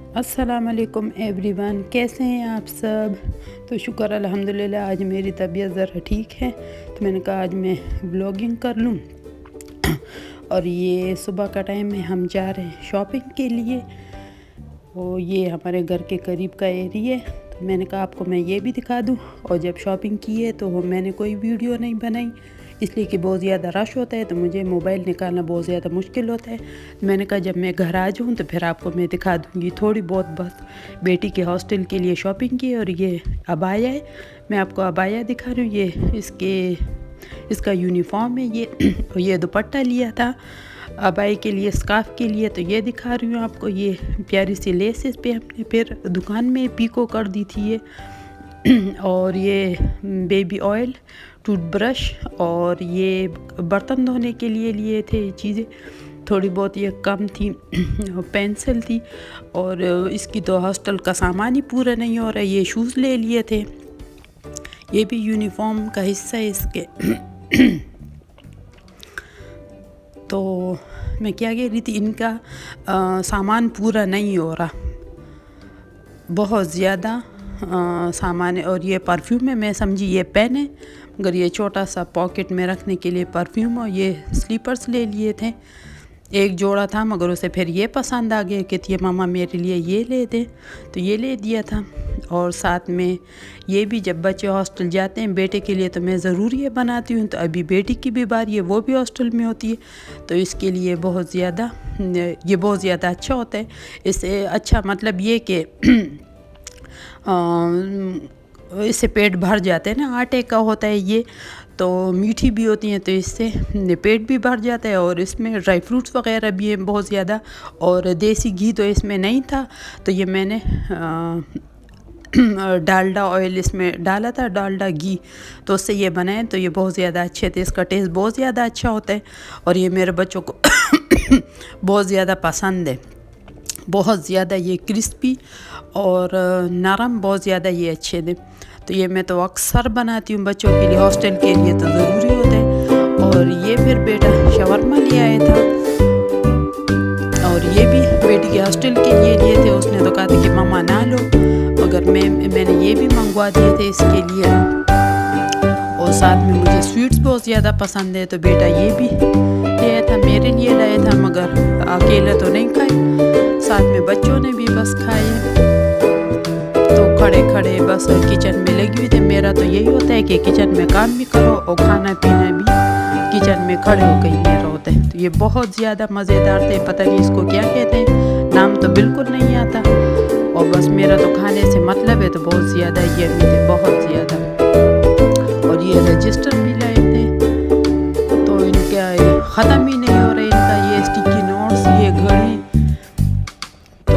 अस्सलाम वालेकुम एवरीवन, कैसे हैं आप सब। तो शुक्र अल्हम्दुलिल्लाह आज मेरी तबीयत ज़रा ठीक है, तो मैंने कहा आज मैं व्लॉगिंग कर लूँ। और ये सुबह का टाइम है, हम जा रहे हैं शॉपिंग के लिए। और ये हमारे घर के करीब का एरिया है, तो मैंने कहा आपको मैं ये भी दिखा दूँ। और जब शॉपिंग की है तो मैंने कोई वीडियो नहीं बनाई, इसलिए कि बहुत ज़्यादा रश होता है, तो मुझे मोबाइल निकालना बहुत ज़्यादा मुश्किल होता है। मैंने कहा जब मैं घर आ जाऊँ तो फिर आपको मैं दिखा दूँगी थोड़ी बहुत। बस बेटी के हॉस्टल के लिए शॉपिंग की। और ये अबाया है, मैं आपको अबाया दिखा रही हूँ। ये इसका यूनिफॉर्म है ये। ये दुपट्टा लिया था अबाई के लिए, स्कार्फ के लिए, तो ये दिखा रही हूँ आपको। ये प्यारी सी लेस इस पे हमने फिर दुकान में पीको कर दी थी ये। और ये बेबी ऑयल, टूथब्रश और ये बर्तन धोने के लिए लिए थे चीज़ें थोड़ी बहुत, ये कम थी। पेंसिल थी। और इसकी तो हॉस्टल का सामान ही पूरा नहीं हो रहा है। ये शूज़ ले लिए थे, ये भी यूनिफॉर्म का हिस्सा है इसके। तो मैं क्या कह रही थी, इनका सामान पूरा नहीं हो रहा, बहुत ज़्यादा सामान है। और ये परफ्यूम है, मैं समझी ये पेन है, मगर ये छोटा सा पॉकेट में रखने के लिए परफ्यूम। और ये स्लीपर्स ले लिए थे, एक जोड़ा था, मगर उसे फिर ये पसंद आ गया, कहती है मामा मेरे लिए ये ले दे, तो ये ले दिया था। और साथ में ये भी जब बच्चे हॉस्टल जाते हैं, बेटे के लिए तो मैं ज़रूर ये बनाती हूँ। तो अभी बेटी की भी बारी है, वो भी हॉस्टल में होती है, तो इसके लिए बहुत ज़्यादा अच्छा होता है। इससे अच्छा मतलब ये कि इससे पेट भर जाते हैं ना, आटे का होता है ये, तो मीठी भी होती हैं, तो इससे पेट भी भर जाता है। और इसमें ड्राई फ्रूट्स वगैरह भी हैं बहुत ज़्यादा, और देसी घी तो इसमें नहीं था, तो ये मैंने डालडा ऑयल इसमें डाला था, डालडा घी, तो उससे ये बनाए, तो ये बहुत ज़्यादा अच्छे थे, इसका टेस्ट बहुत ज़्यादा अच्छा होता है। और ये मेरे बच्चों को बहुत ज़्यादा पसंद है, बहुत ज़्यादा ये क्रिस्पी और नरम, बहुत ज़्यादा ये अच्छे थे। तो ये मैं तो अक्सर बनाती हूँ बच्चों के लिए, हॉस्टल के लिए तो ज़रूरी होता है। और ये फिर बेटा शवरमा ले आया था, और ये भी बेटी के हॉस्टल के लिए थे। उसने तो कहा था कि मम्मा ना लो, मगर मैंने ये भी मंगवा दिए थे इसके लिए। और साथ में मुझे स्वीट्स बहुत ज़्यादा पसंद है, तो बेटा ये भी लाया था, मेरे लिए लाया था, मगर अकेले तो नहीं खाए, साथ में बच्चों ने भी बस खाए। तो खड़े खड़े बस किचन में लगी हुई थे। मेरा तो यही होता है कि किचन में काम भी करो और खाना पीना भी किचन में खड़े होकर ही मेरा होता है। तो ये बहुत ज़्यादा मज़ेदार थे, पता नहीं इसको क्या कहते हैं, नाम तो बिल्कुल नहीं आता। और बस मेरा तो खाने से मतलब है, तो बहुत ज़्यादा ये थे, बहुत ज़्यादा। और ये रजिस्टर भी लाए थे, तो इनका ख़त्म ही नहीं हो रहा इनका, ये स्टिकी नोट्स, ये घड़ी। तो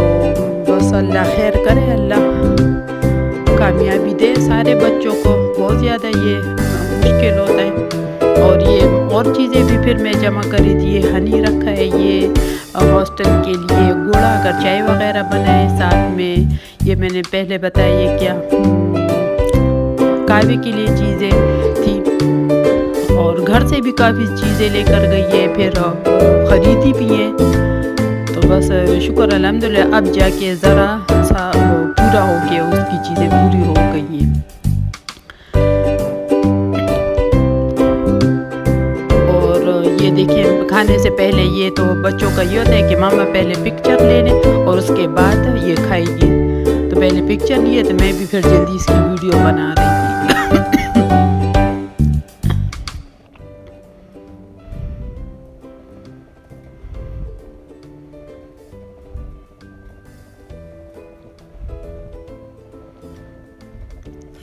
बस अल्लाह खैर करे, अल्लाह कामयाबी दे सारे बच्चों को। बहुत ज़्यादा ये मुश्किल होता है। और ये और चीज़ें भी फिर मैं जमा करी थी, ये हनी रखा है, ये हॉस्टल के लिए गुड़, अगर चाय वगैरह बनाए। साथ में ये मैंने पहले बताया, ये क्या कहवे के लिए चीज़ें थी। और घर से भी काफ़ी चीज़ें लेकर गई है, फिर ख़रीदी भी है। तो बस शुक्र अल्हम्दुलिल्लाह, अब जाके ज़रा सा पूरा हो गया, उसकी चीज़ें पूरी हो गई हैं। और ये देखिए, खाने से पहले ये तो बच्चों का ये होता है कि मामा पहले पिक्चर ले लें और उसके बाद ये खाएगी। तो पहले पिक्चर लिए, तो मैं भी फिर जल्दी इसकी वीडियो बना रही थी।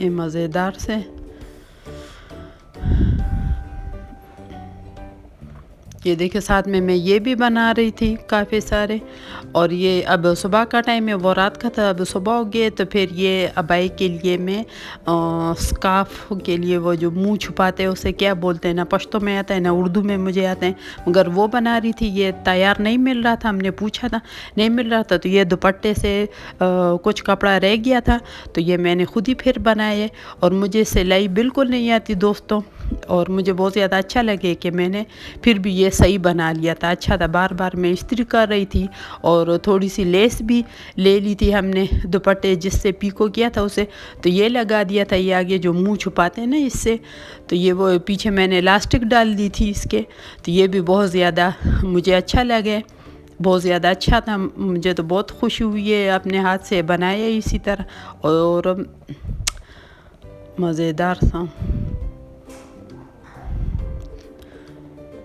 ये मज़ेदार से ये देखिए, साथ में मैं ये भी बना रही थी काफ़ी सारे। और ये अब सुबह का टाइम है, वो रात का था, अब सुबह हो गए। तो फिर ये अबाई के लिए मैं स्कार्फ के लिए, वो जो मुंह छुपाते हैं उसे क्या बोलते हैं, ना पश्तो में आता है ना उर्दू में मुझे आता है, मगर वो बना रही थी। ये तैयार नहीं मिल रहा था, हमने पूछा था नहीं मिल रहा था, तो ये दुपट्टे से कुछ कपड़ा रह गया था, तो ये मैंने खुद ही फिर बनाए। और मुझे सिलाई बिल्कुल नहीं आती दोस्तों, और मुझे बहुत ज़्यादा अच्छा लगे कि मैंने फिर भी ये सही बना लिया था, अच्छा था। बार बार मैं इस्त्री कर रही थी और थोड़ी सी लेस भी ले ली थी हमने दुपट्टे जिससे पीको किया था उसे, तो ये लगा दिया था, ये आगे जो मुंह छुपाते हैं ना इससे, तो ये वो पीछे मैंने इलास्टिक डाल दी थी इसके, तो ये भी बहुत ज़्यादा मुझे अच्छा लगे, बहुत ज़्यादा अच्छा था। मुझे तो बहुत खुशी हुई है, अपने हाथ से बनाया इसी तरह और मज़ेदार था।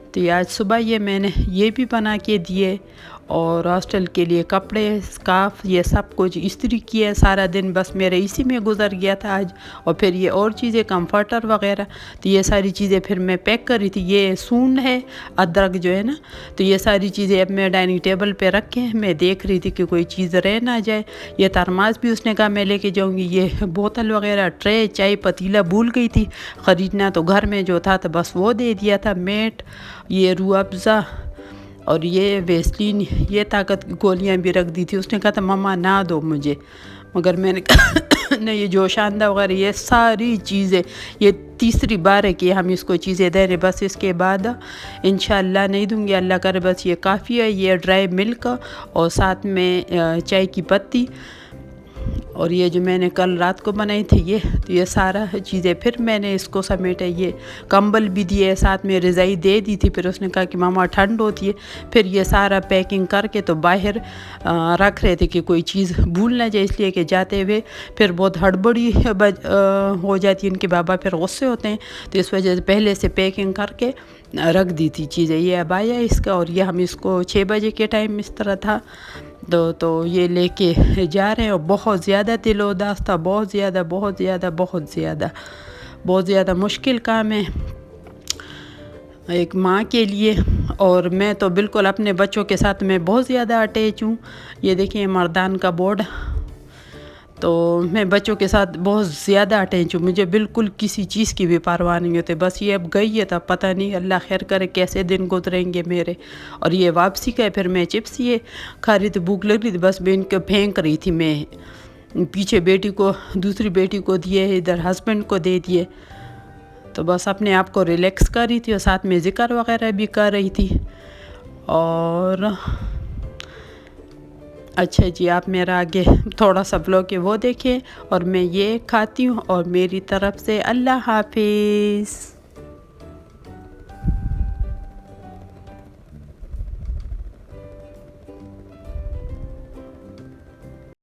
तो ये आज सुबह ये मैंने ये भी बना के दिए और हॉस्टल के लिए कपड़े, स्कार्फ, ये सब कुछ इस्त्री किया। सारा दिन बस मेरे इसी में गुजर गया था आज। और फिर ये और चीज़ें, कंफर्टर वगैरह, तो ये सारी चीज़ें फिर मैं पैक कर रही थी। ये सूंड है, अदरक जो है ना, तो ये सारी चीज़ें अब मैं डाइनिंग टेबल पे रख के मैं देख रही थी कि कोई चीज़ रह ना जाए। ये थर्मास भी उसने कहा मैं लेके जाऊँगी। ये बोतल वगैरह, ट्रे, चाय पतीला भूल गई थी ख़रीदना, तो घर में जो था तो बस वो दे दिया था। मेट, ये रूह अफ़ज़ा और ये वेस्लिन, ये ताकत की गोलियां भी रख दी थी। उसने कहा था मम्मा ना दो मुझे, मगर मैंने कहा नहीं, ये जोशांदा वगैरह ये सारी चीज़ें, ये तीसरी बार है कि हम इसको चीज़ें दे रहे, बस इसके बाद इंशाअल्लाह नहीं दूंगी, अल्लाह करे बस ये काफ़ी है। ये ड्राई मिल्क और साथ में चाय की पत्ती और ये जो मैंने कल रात को बनाई थी ये, तो ये सारा चीज़ें फिर मैंने इसको समेटा। ये कंबल भी दिए, साथ में रज़ाई दे दी थी। फिर उसने कहा कि मामा ठंड होती है, फिर ये सारा पैकिंग करके तो बाहर रख रहे थे कि कोई चीज़ भूल ना जाए, इसलिए कि जाते हुए फिर बहुत हड़बड़ी हो जाती है, इनके बाबा फिर गुस्से होते हैं, तो इस वजह से पहले से पैकिंग करके रख दी थी चीज़ें। ये अब आया इसका और ये हम इसको 6 बजे के टाइम इस तरह था तो ये लेके जा रहे हैं। और बहुत ज़्यादा दिल उदास था, बहुत ज़्यादा बहुत ज़्यादा बहुत ज़्यादा बहुत ज़्यादा मुश्किल काम है एक माँ के लिए। और मैं तो बिल्कुल अपने बच्चों के साथ मैं बहुत ज़्यादा अटैच हूँ। ये देखिए मर्दान का बोर्ड, तो मैं बच्चों के साथ बहुत ज़्यादा अटैच हूँ, मुझे बिल्कुल किसी चीज़ की भी परवाह नहीं होती। बस ये अब गई है तो पता नहीं अल्लाह खैर करे कैसे दिन गुजरेंगे मेरे। और ये वापसी का है, फिर मैं चिप्स ये खा रही थी, भूख लग रही थी, बस मैं इनको फेंक रही थी। मैं पीछे बेटी को, दूसरी बेटी को दिए, इधर हस्बैंड को दे दिए, तो बस अपने आप को रिलैक्स कर रही थी और साथ में ज़िक्र वगैरह भी कर रही थी। और अच्छा जी, आप मेरा आगे थोड़ा सा ब्लॉग है वो देखिए और मैं ये खाती हूँ। और मेरी तरफ से अल्लाह हाफिज़।